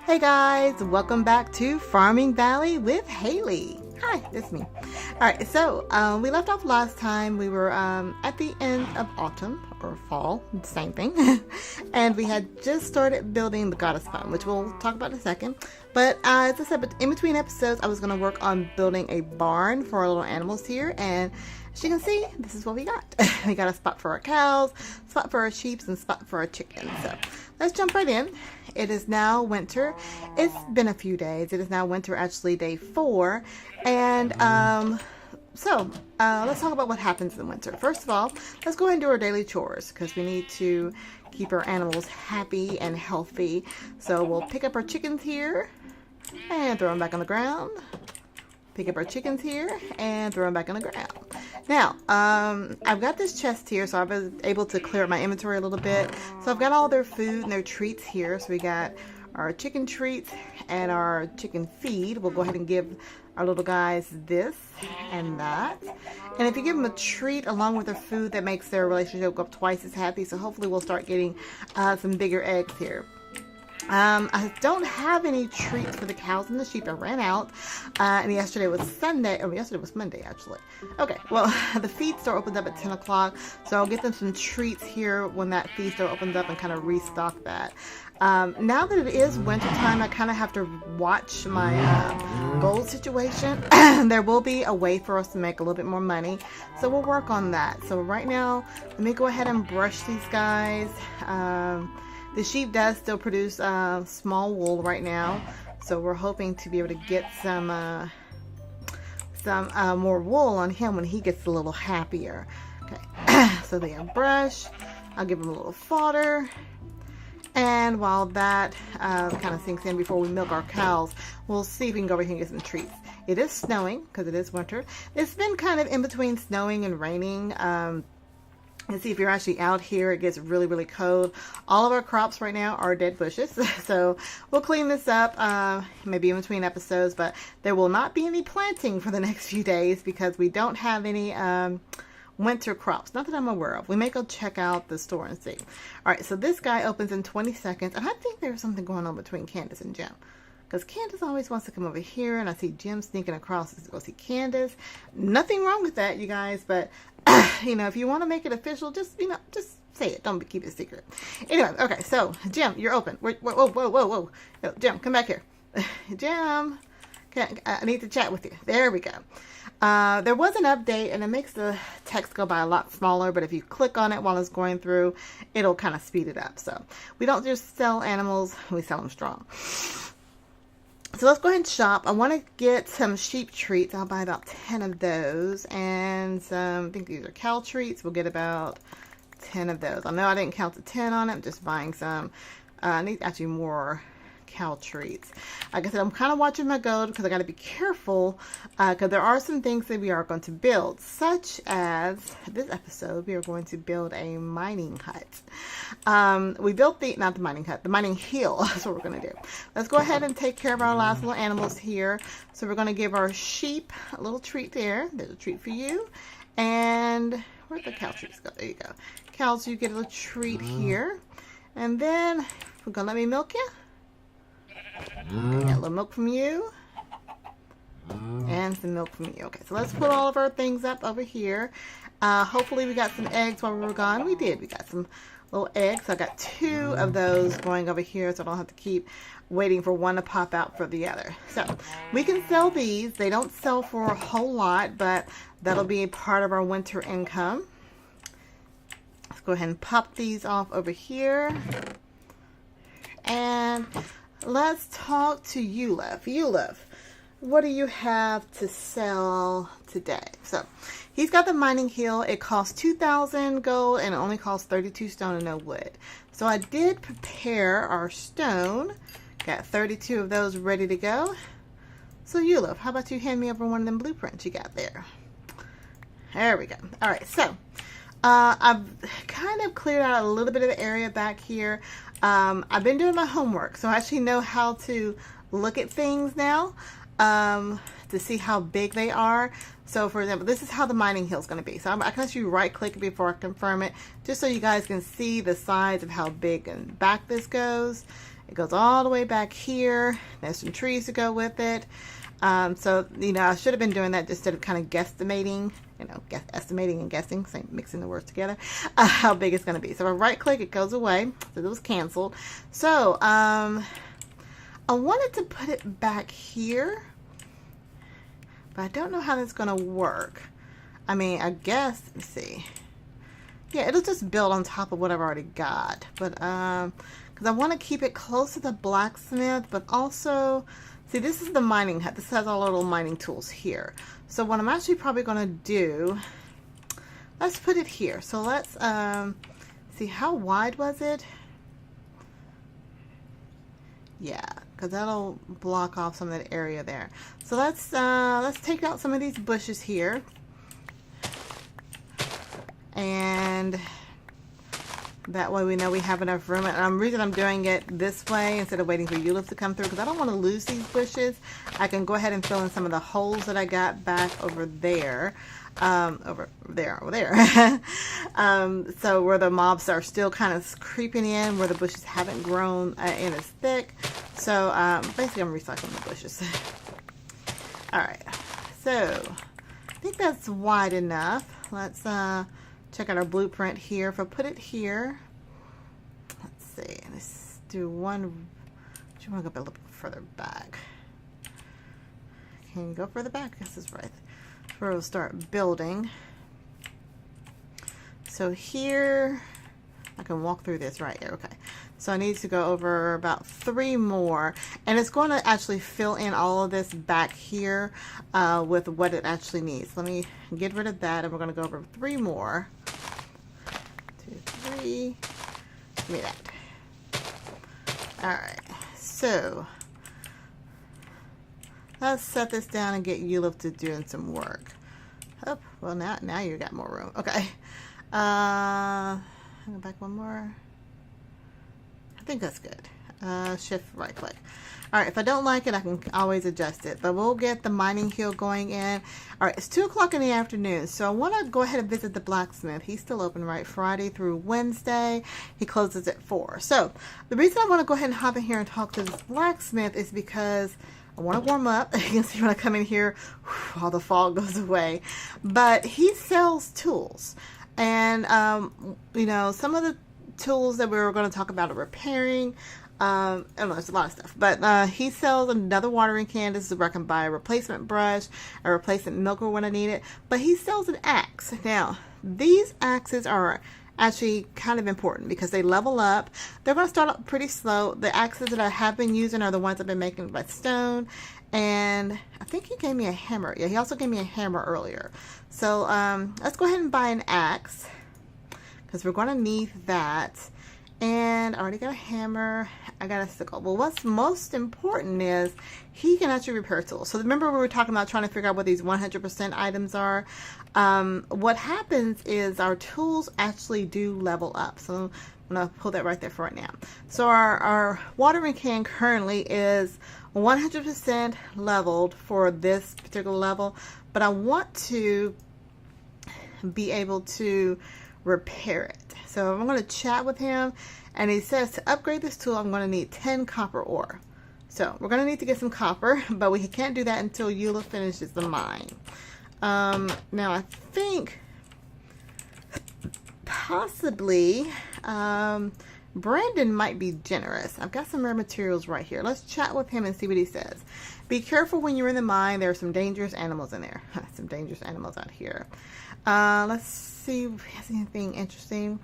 Hey guys, welcome back to Farming Valley with Haley. Hi, it's me. Alright, so we left off last time. We were at the end of autumn or fall, same thing. And we had just started building the goddess pond, which we'll talk about in a second. But as I said, in between episodes, I was going to work on building a barn for our little animals here. And as you can see, this is what we got. We got a spot for our cows, spot for our sheep, and spot for our chickens. So let's jump right in. It is now winter. It's been a few days. It is now winter, actually day 4. And let's talk about what happens in winter. First of all, let's go ahead and do our daily chores because we need to keep our animals happy and healthy. So we'll pick up our chickens here and throw them back on the ground. Pick up our chickens here and throw them back on the ground. Now, I've got this chest here, so I was able to clear up my inventory a little bit. So I've got all their food and their treats here. So we got our chicken treats and our chicken feed. We'll go ahead and give our little guys this and that. And if you give them a treat along with their food, that makes their relationship go up twice as happy. So hopefully we'll start getting some bigger eggs here. I don't have any treats for the cows and the sheep. I ran out, and yesterday was Sunday, or yesterday was Monday, actually. Okay, well, the feed store opens up at 10 o'clock, so I'll get them some treats here when that feed store opens up and kind of restock that. Now that it is winter time, I kind of have to watch my gold situation. There will be a way for us to make a little bit more money, so we'll work on that. So right now, let me go ahead and brush these guys. The sheep does still produce small wool right now, so we're hoping to be able to get some more wool on him when he gets a little happier. Okay, so they have brush. I'll give him a little fodder, and while that kind of sinks in before we milk our cows, we'll see if we can go over here and get some treats. It is snowing because it is winter. It's been kind of in between snowing and raining. And see, if you're actually out here, it gets really, really cold. All of our crops right now are dead bushes. So we'll clean this up maybe in between episodes. But there will not be any planting for the next few days because we don't have any winter crops. Not that I'm aware of. We may go check out the store and see. All right, so this guy opens in 20 seconds. And I think there's something going on between Candace and Jim. Because Candace always wants to come over here. And I see Jim sneaking across to go see Candace. Nothing wrong with that, you guys. But you know, if you want to make it official, just say it. Don't keep it a secret. Anyway, okay, so Jim, you're open. Whoa. Jim, come back here. Jim, I need to chat with you. There we go. There was an update, and it makes the text go by a lot smaller, but if you click on it while it's going through, it'll kind of speed it up. So we don't just sell animals, we sell them strong. So let's go ahead and shop. I want to get some sheep treats. I'll buy about 10 of those. And some, I think these are cow treats. We'll get about 10 of those. I know I didn't count the 10 on it. I'm just buying some. I need actually more cow treats. Like I said, I'm kind of watching my gold because I got to be careful because there are some things that we are going to build, such as this episode we are going to build a mining hut. We built not the mining hut, the mining hill. That's what we're going to do. Let's go ahead and take care of our last little animals here. So we're going to give our sheep a little treat there. There's a treat for you. And where'd the cow treats go? There you go. Cows, you get a little treat here. And then we're going to let me milk you. Okay, got a little milk from you and some milk from you. Okay, so let's put all of our things up over here. Hopefully we got some eggs while we were gone. We did. We got some little eggs. I got 2 of those going over here, so I don't have to keep waiting for one to pop out for the other. So we can sell these. They don't sell for a whole lot, but that'll be a part of our winter income. Let's go ahead and pop these off over here. And let's talk to Yulif. Yulif, what do you have to sell today? So he's got the mining hill. It costs 2,000 gold and it only costs 32 stone and no wood. So I did prepare our stone. Got 32 of those ready to go. So Yulif, how about you hand me over one of them blueprints you got there? There we go. All right, so I've kind of cleared out a little bit of the area back here. I've been doing my homework, so I actually know how to look at things now to see how big they are. So for example, this is how the mining hill is going to be. So I can actually right click it before I confirm it, just so you guys can see the size of how big and back this goes. It goes all the way back here. There's some trees to go with it. So, you know, I should have been doing that instead of kind of guesstimating, you know, estimating and guessing, same, mixing the words together, how big it's going to be. So if I right click, it goes away. So it was canceled. So, I wanted to put it back here, but I don't know how that's going to work. I mean, I guess, let's see. Yeah, it'll just build on top of what I've already got. But, because I want to keep it close to the blacksmith, but also, see, this is the mining hut. This has all little mining tools here. So what I'm actually probably going to do, let's put it here. So let's, see, how wide was it? Yeah, because that'll block off some of that area there. So let's take out some of these bushes here. And that way we know we have enough room. And the reason I'm doing it this way instead of waiting for Yulif to come through, because I don't want to lose these bushes. I can go ahead and fill in some of the holes that I got back over there. Over there. So where the mobs are still kind of creeping in, where the bushes haven't grown in as thick. So basically I'm recycling the bushes. Alright, so I think that's wide enough. Let's check out our blueprint here. If I put it here, let's see, let's do one. Do you want to go a little bit further back? Can you go further back? This is right. That's where we'll start building. So here, I can walk through this right here. Okay. So I need to go over about 3 more, and it's going to actually fill in all of this back here with what it actually needs. Let me get rid of that, and we're going to go over 3 more. 2, 3. Give me that. All right. So let's set this down and get Yulif to doing some work. Oh, well now you got more room. Okay. Go back one more. I think that's good. Shift right click. Alright, if I don't like it, I can always adjust it. But we'll get the mining hill going in. Alright, it's 2 o'clock in the afternoon. So I want to go ahead and visit the blacksmith. He's still open, right? Friday through Wednesday. He closes at 4. So the reason I want to go ahead and hop in here and talk to this blacksmith is because I want to warm up. You can see when I come in here, all the fog goes away. But he sells tools. And, you know, some of the tools that we were going to talk about are repairing. I don't know, there's a lot of stuff. But he sells another watering can. This is where I can buy a replacement brush, a replacement milker when I need it. But he sells an axe. Now, these axes are actually kind of important because they level up. They're going to start out pretty slow. The axes that I have been using are the ones I've been making by stone. And I think he gave me a hammer. Yeah, he also gave me a hammer earlier. So let's go ahead and buy an axe because we're going to need that. And I already got a hammer. I got a sickle. Well, what's most important is he can actually repair tools. So remember we were talking about trying to figure out what these 100% items are. What happens is our tools actually do level up. So I'm going to pull that right there for right now. So our watering can currently is 100% leveled for this particular level. But I want to be able to repair it. So I'm going to chat with him, and he says to upgrade this tool I'm going to need 10 copper ore. So we're going to need to get some copper, but we can't do that until Yulif finishes the mine. Now I think possibly Brandon might be generous. I've got some rare materials right here. Let's chat with him and see what he says. Be careful when you're in the mine. There are some dangerous animals in there. Some dangerous animals out here. Let's see if he has anything interesting.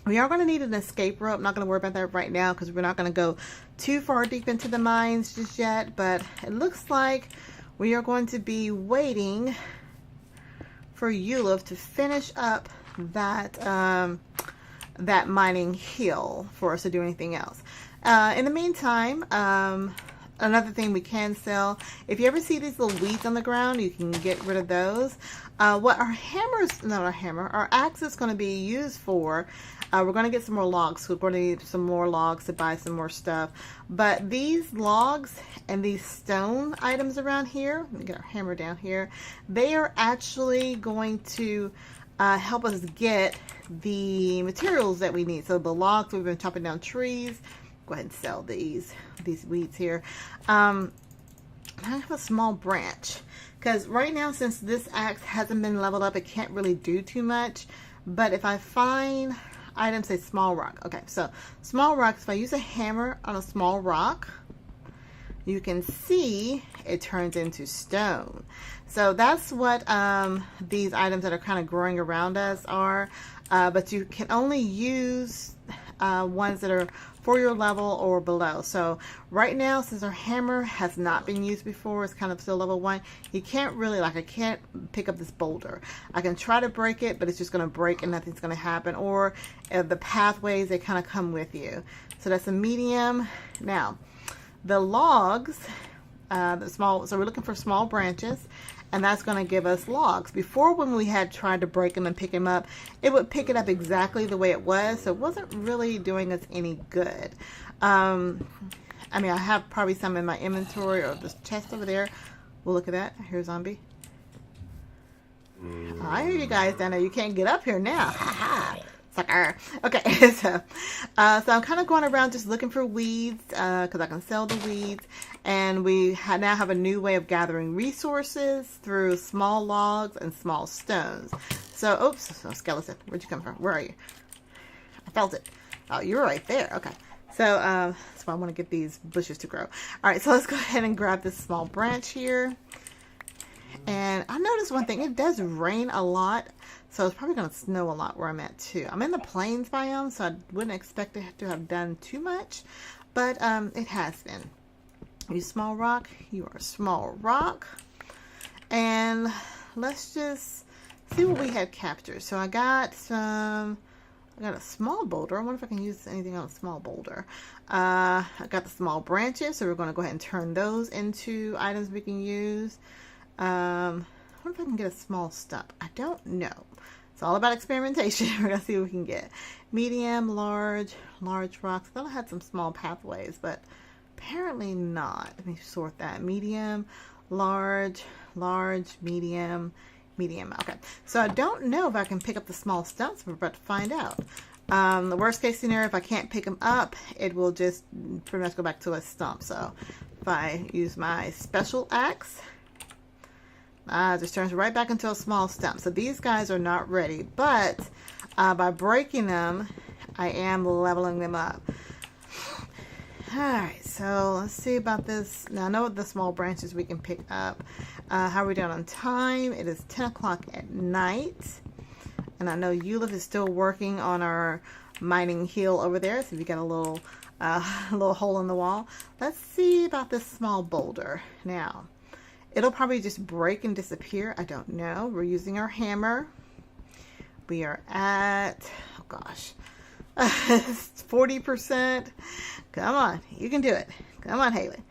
We are going to need an escape rope. I'm not going to worry about that right now because we're not going to go too far deep into the mines just yet. But it looks like we are going to be waiting for Yulif to finish up that that mining hill for us to do anything else. In the meantime, another thing we can sell, if you ever see these little weeds on the ground, you can get rid of those. What our our axe is going to be used for, we're going to get some more logs. So we're going to need some more logs to buy some more stuff. But these logs and these stone items around here, let me get our hammer down here, they are actually going to help us get the materials that we need. So the logs, we've been chopping down trees. go ahead and sell these weeds here. I have a small branch because right now, since this axe hasn't been leveled up, it can't really do too much. But if I find items, say small rock. Okay, so small rocks, if I use a hammer on a small rock, you can see it turns into stone. So that's what these items that are kind of growing around us are. But you can only use ones that are for your level or below. So right now, since our hammer has not been used before, it's kind of still level 1, you can't really, like, I can't pick up this boulder. I can try to break it, but it's just going to break and nothing's going to happen. Or the pathways, they kind of come with you. So that's a medium. Now, the logs, the small, so we're looking for small branches, and that's going to give us logs. Before, when we had tried to break them and pick them up, it would pick it up exactly the way it was, so it wasn't really doing us any good. I mean, I have probably some in my inventory or this chest over there. Well, look at that. Here's zombie. I hear you guys down there. You can't get up here now. Ha ha. Sucker. Okay, so I'm kind of going around just looking for weeds because I can sell the weeds, and we now have a new way of gathering resources through small logs and small stones. So, oops, oh, skeleton, where'd you come from? Where are you? I felt it. Oh, you're right there. Okay, so I want to get these bushes to grow. All right, so let's go ahead and grab this small branch here. And I noticed one thing, it does rain a lot, so it's probably going to snow a lot where I'm at too. I'm in the plains biome, so I wouldn't expect it to have done too much, but it has been. You small rock, you are a small rock. And let's just see what we had captured. So I got a small boulder. I wonder if I can use anything on a small boulder. I got the small branches, so we're going to go ahead and turn those into items we can use. I wonder if I can get a small stump. I don't know. It's all about experimentation. We're going to see what we can get. Medium, large rocks. I thought I had some small pathways, but apparently not. Let me sort that. Medium, large, medium. Okay. So I don't know if I can pick up the small stumps. We're about to find out. The worst case scenario, if I can't pick them up, it will just pretty much go back to a stump. So if I use my special axe, it just turns right back into a small stump. So these guys are not ready, but by breaking them, I am leveling them up. Alright, so let's see about this. Now I know the small branches we can pick up. How are we doing on time? It is 10 o'clock at night. And I know Yulif is still working on our mining hill over there. So we got a little hole in the wall. Let's see about this small boulder. Now, it'll probably just break and disappear. I don't know. We're using our hammer. We are at, oh gosh, 40%. Come on. You can do it. Come on, Haley.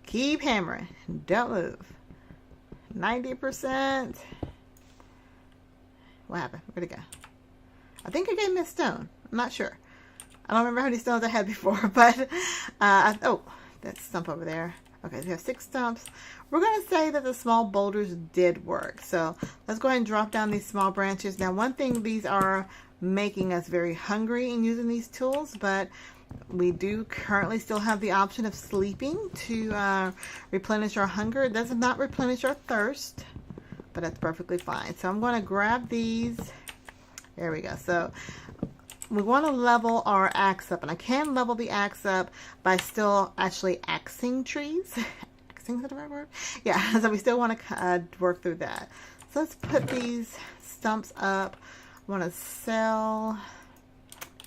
Keep hammering. Don't move. 90%. What happened? Where'd it go? I think I gave me a stone. I'm not sure. I don't remember how many stones I had before, but, oh, that stump over there. Okay, we have 6 stumps. We're going to say that the small boulders did work. So let's go ahead and drop down these small branches. Now, one thing, these are making us very hungry in using these tools, but we do currently still have the option of sleeping to replenish our hunger. It does not replenish our thirst, but that's perfectly fine. So I'm going to grab these. There we go. So we want to level our axe up, and I can level the axe up by still actually axing trees. Axing, is that the right word? Yeah, so we still want to work through that. So let's put these stumps up. I want to sell,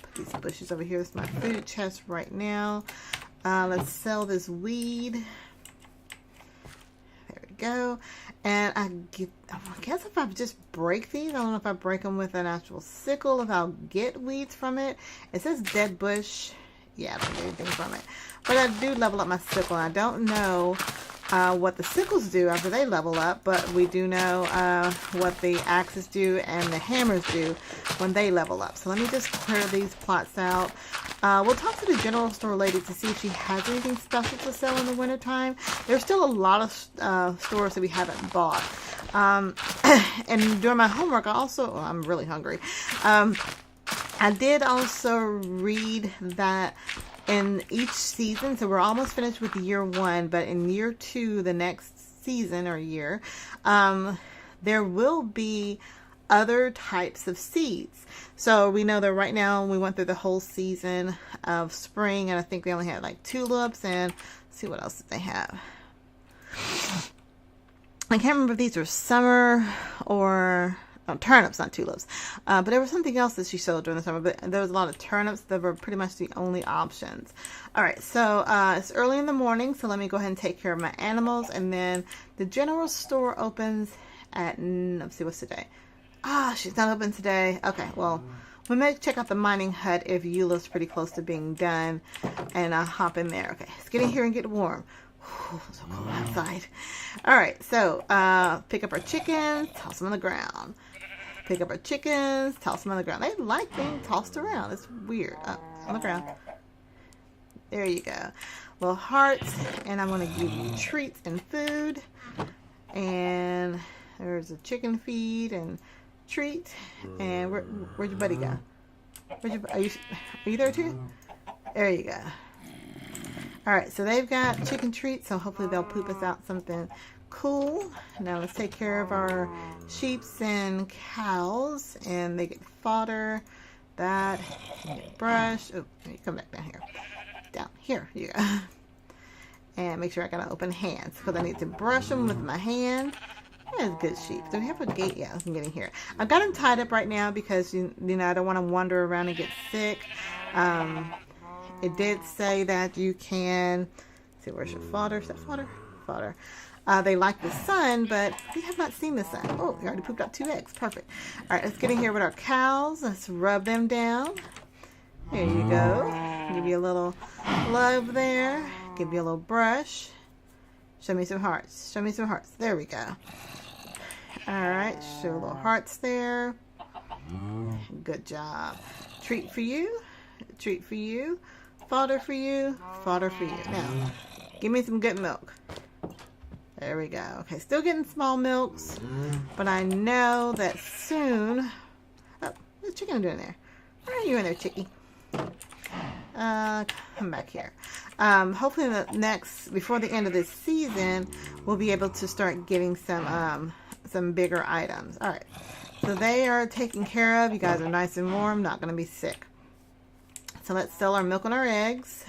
put these bushes over here. This is my food chest right now. Let's sell this weed. There we go. And I guess if I just break these, I don't know if I break them with an actual sickle, if I'll get weeds from it. It says dead bush. Yeah, I don't get anything from it. But I do level up my sickle. I don't know what the sickles do after they level up, but we do know what the axes do and the hammers do when they level up. So let me just clear these plots out. We'll talk to the general store lady to see if she has anything special to sell in the wintertime. There's still a lot of stores that we haven't bought. And during my homework, I'm really hungry. I did also read that in each season, so we're almost finished with year 1, but in year 2, the next season or year, there will be other types of seeds. So we know that right now we went through the whole season of spring, and I think they only had like tulips, and let's see what else did they have. I can't remember if these were summer or turnips, not tulips. But there was something else that she showed during the summer, but there was a lot of turnips that were pretty much the only options. All right, so it's early in the morning, so let me go ahead and take care of my animals, and then the general store opens at, let's see, what's today? She's not open today. Okay, well, we may check out the mining hut if Yulif's pretty close to being done, and I'll hop in there. Okay, let's get in here and get warm. Whew, so cold outside. All right, so pick up our chickens, toss them on the ground. Pick up our chickens, toss them on the ground. They like being tossed around. It's weird. On the ground. There you go. Little hearts, and I'm going to give you treats and food. And there's a chicken feed and treat. And where'd your buddy go? Are you there too? There you go. All right, so they've got chicken treats, so hopefully they'll poop us out something cool. Now let's take care of our sheeps and cows, and they get fodder. That, get brush. Oh, let me come back down here. Down here, you go. And make sure I got an open hands, because I need to brush them with my hand. That's good sheep. Do we have a gate? Yeah, I can get in here. I've got them tied up right now because you know I don't want to wander around and get sick. It did say that you can, let's see, where's your fodder? Is that fodder? Fodder. They like the sun, but we have not seen the sun. Oh, we already pooped out 2 eggs. Perfect. All right, let's get in here with our cows. Let's rub them down. There you go. Give you a little love there. Give you a little brush. Show me some hearts. Show me some hearts. There we go. All right, show little hearts there. Good job. Treat for you. Treat for you. Fodder for you. Fodder for you. Now, give me some good milk. There we go. Okay, still getting small milks, but I know that soon. Oh, what's the chicken doing there? Where are you in there, chickie? Come back here. Hopefully before the end of this season, we'll be able to start getting some bigger items. All right, so they are taken care of. You guys are nice and warm, not going to be sick. So let's sell our milk and our eggs.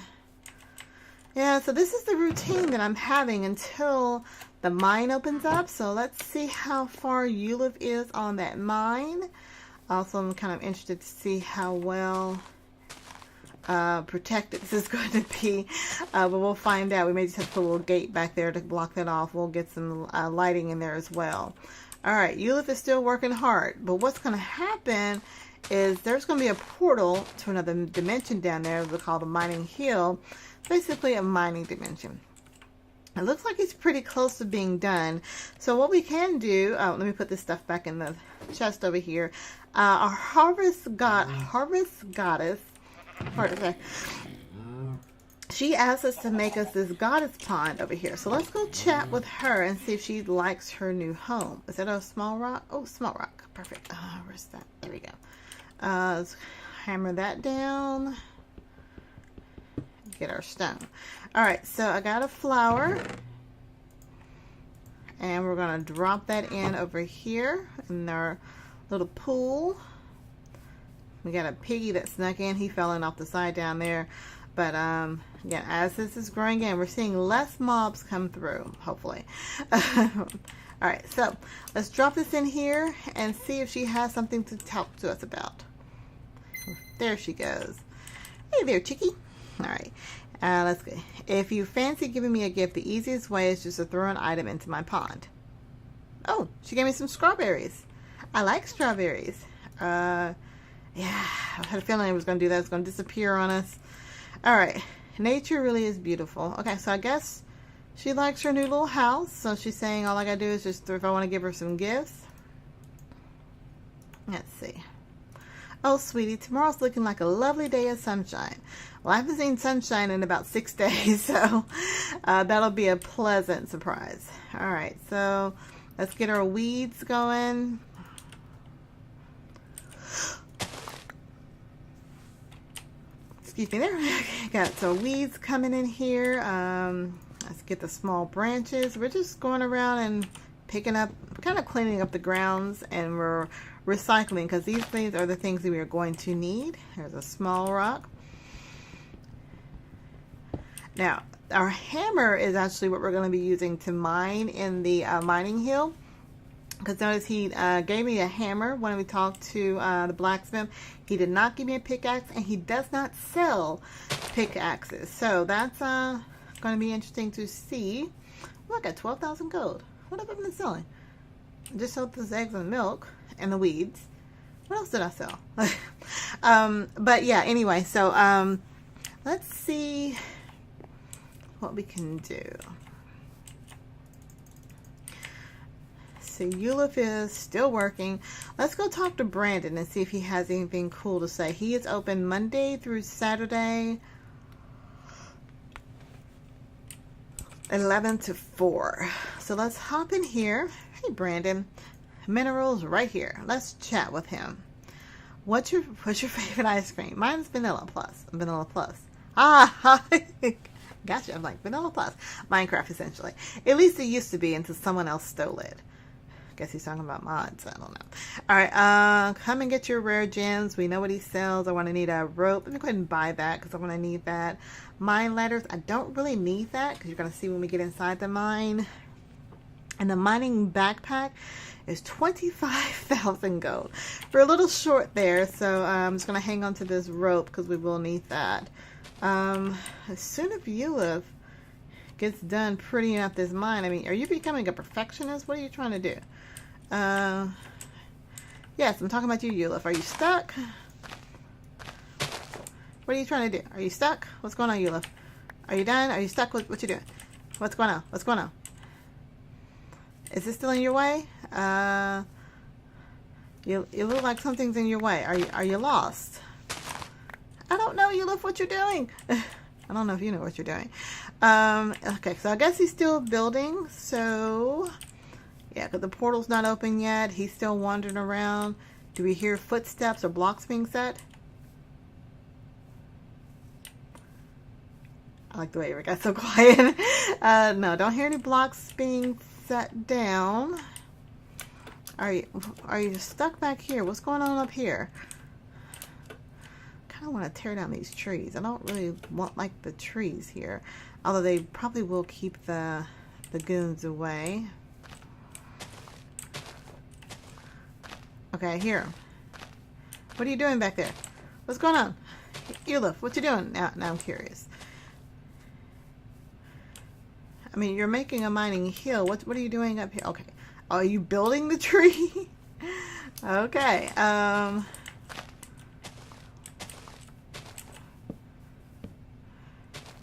Yeah, so this is the routine that I'm having until the mine opens up. So let's see how far Yulif is on that mine. Also, I'm kind of interested to see how well protected this is going to be. But we'll find out. We may just have to put a little gate back there to block that off. We'll get some lighting in there as well. All right, Yulif is still working hard. But what's going to happen is there's going to be a portal to another dimension down there we call the mining hill. Basically a mining dimension. It looks like it's pretty close to being done. So what we can do, let me put this stuff back in the chest over here. Our harvest goddess, she asked us to make us this goddess pond over here. So let's go chat with her and see if she likes her new home. Is that a small rock? Oh, small rock. Perfect. Where's that? There we go. Let's hammer that down. Get our stone. All right, so I got a flower, and we're gonna drop that in over here in our little pool. We got a piggy that snuck in. He fell in off the side down there. But yeah, as this is growing in, we're seeing less mobs come through, hopefully. All right, so let's drop this in here and see if she has something to talk to us about. There she goes. Hey there, chickie. All right, let's go. If you fancy giving me a gift, the easiest way is just to throw an item into my pond. Oh, she gave me some strawberries. I like strawberries. Yeah, I had a feeling it was going to do that. It's going to disappear on us. All right, nature really is beautiful. Okay, so I guess she likes her new little house. So she's saying all I got to do is just, if I want to give her some gifts. Let's see. Oh, sweetie, tomorrow's looking like a lovely day of sunshine. Well, I haven't seen sunshine in about 6 days, so that'll be a pleasant surprise. All right, so let's get our weeds going. excuse me there. Got some weeds coming in here. Let's get the small branches. We're just going around and picking up, kind of cleaning up the grounds, and we're recycling because these things are the things that we are going to need. There's a small rock. Now, our hammer is actually what we're going to be using to mine in the mining hill. Because notice he gave me a hammer when we talked to the blacksmith. He did not give me a pickaxe, and he does not sell pickaxes. So that's going to be interesting to see. Look at 12,000 gold. What have I been selling? I just sold those eggs and milk and the weeds. What else did I sell? But yeah, anyway, so let's see what we can do. So Yulif is still working. Let's go talk to Brandon and see if he has anything cool to say. He is open Monday through Saturday, 11 to 4. So let's hop in here. Hey Brandon, minerals right here. Let's chat with him. What's your favorite ice cream? Mine's vanilla plus. Vanilla plus. Ah, gotcha. I'm like vanilla plus. Minecraft essentially. At least it used to be until someone else stole it. Guess he's talking about mods. I don't know. All right, come and get your rare gems. We know what he sells. I want to need a rope. Let me go ahead and buy that because I'm going to need that. Mine ladders. I don't really need that because you're going to see when we get inside the mine. And the mining backpack is 25,000 gold. We're a little short there, so I'm just going to hang on to this rope because we will need that. As soon as Yulif gets done prettying up this mine, I mean, are you becoming a perfectionist? What are you trying to do? Yes, I'm talking about you, Yulif. Are you stuck? What are you trying to do? Are you stuck? What's going on, Yulif? Are you done? Are you stuck? What you doing? What's going on? What's going on? Is this still in your way? You look like something's in your way. Are you lost? I don't know, Yulif, what you're doing. I don't know if you know what you're doing. Okay, so I guess he's still building. So, yeah, because the portal's not open yet. He's still wandering around. Do we hear footsteps or blocks being set? I like the way it got so quiet. No, don't hear any blocks being set down. Are you stuck back here? What's going on up here? I want to tear down these trees. I don't really want like the trees here, although they probably will keep the goons away. Okay, I hear them. What are you doing back there? What's going on? Yulif, what you doing? Now I'm curious. I mean, you're making a mining hill. What are you doing up here? Okay. Are you building the tree? Okay. I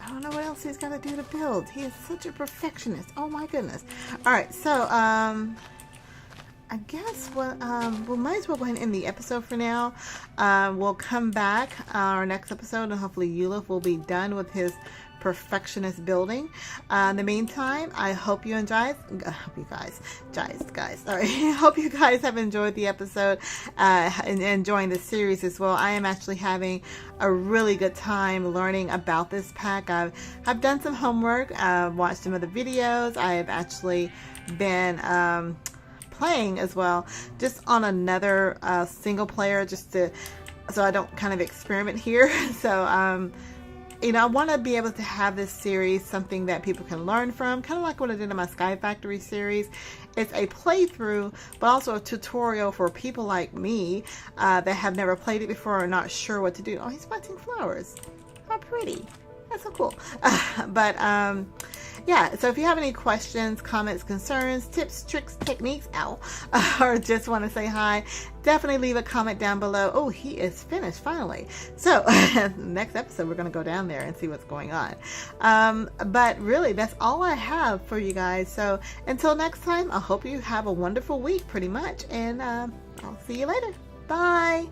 don't know what else he's got to do to build. He is such a perfectionist. Oh my goodness. All right, so I guess we might as well go ahead and end the episode for now. We'll come back our next episode, and hopefully Yulif will be done with his perfectionist building. In the meantime, I hope you enjoyed. Hope you guys. Sorry. Hope you guys have enjoyed the episode and enjoying the series as well. I am actually having a really good time learning about this pack. I've done some homework. I've watched some of the videos. I have actually been playing as well, just on another single player, so I don't kind of experiment here. So you know, I want to be able to have this series something that people can learn from, kind of like what I did in my Sky Factory series. It's a playthrough, but also a tutorial for people like me that have never played it before or are not sure what to do. Oh, he's planting flowers. How pretty. That's so cool. Yeah, so if you have any questions, comments, concerns, tips, tricks, techniques, or just want to say hi, definitely leave a comment down below. Oh, he is finished finally. So next episode, we're going to go down there and see what's going on. But really, that's all I have for you guys. So until next time, I hope you have a wonderful week pretty much. And I'll see you later. Bye.